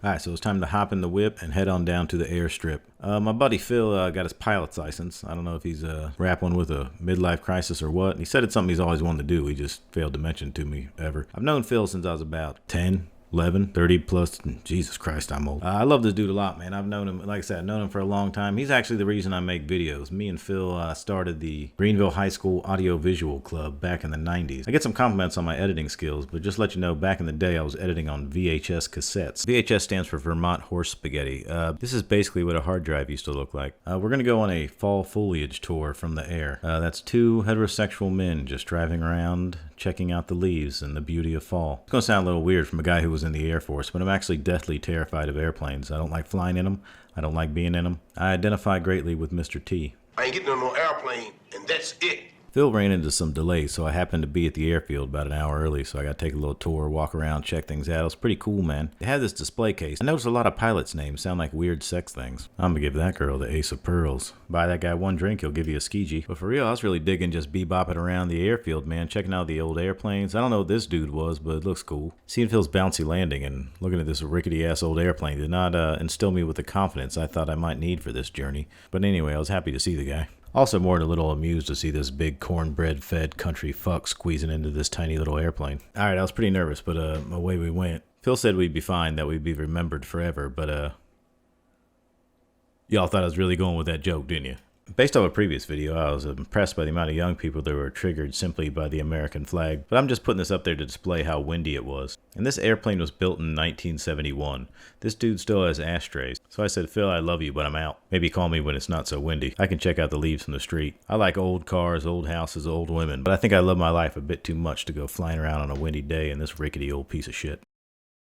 Alright, so it's time to hop in the whip and head on down to the airstrip. My buddy Phil got his pilot's license. I don't know if he's grappling with a midlife crisis or what. And he said it's something he's always wanted to do. He just failed to mention it to me ever. I've known Phil since I was about 10. 11, 30 plus. Jesus Christ, I'm old. I love this dude a lot, man. I've known him, like I said, I've known him for a long time. He's actually the reason I make videos. Me and Phil started the Greenville High School Audio Visual Club back in the 90s. I get some compliments on my editing skills, but just to let you know, back in the day, I was editing on VHS cassettes. VHS stands for Vermont Horse Spaghetti. This is basically what a hard drive used to look like. We're going to go on a fall foliage tour from the air. That's two heterosexual men just driving around, checking out the leaves and the beauty of fall. It's going to sound a little weird from a guy who was in the Air Force, but I'm actually deathly terrified of airplanes. I don't like flying in them. I don't like being in them. I identify greatly with Mr. T. I ain't getting on no airplane, and that's it. Phil ran into some delays, so I happened to be at the airfield about an hour early, so I got to take a little tour, walk around, check things out. It was pretty cool, man. They had this display case. I noticed a lot of pilots' names sound like weird sex things. I'm gonna give that girl the ace of pearls. Buy that guy one drink, he'll give you a skiji. But for real, I was really digging just bebopping around the airfield, man, checking out the old airplanes. I don't know what this dude was, but it looks cool. Seeing Phil's bouncy landing and looking at this rickety-ass old airplane did not instill me with the confidence I thought I might need for this journey. But anyway, I was happy to see the guy. Also more than a little amused to see this big cornbread-fed country fuck squeezing into this tiny little airplane. Alright, I was pretty nervous, but away we went. Phil said we'd be fine, that we'd be remembered forever, but y'all thought I was really going with that joke, didn't you? Based on a previous video, I was impressed by the amount of young people that were triggered simply by the American flag, but I'm just putting this up there to display how windy it was. And this airplane was built in 1971. This dude still has ashtrays. So I said, Phil, I love you, but I'm out. Maybe call me when it's not so windy. I can check out the leaves from the street. I like old cars, old houses, old women, but I think I love my life a bit too much to go flying around on a windy day in this rickety old piece of shit.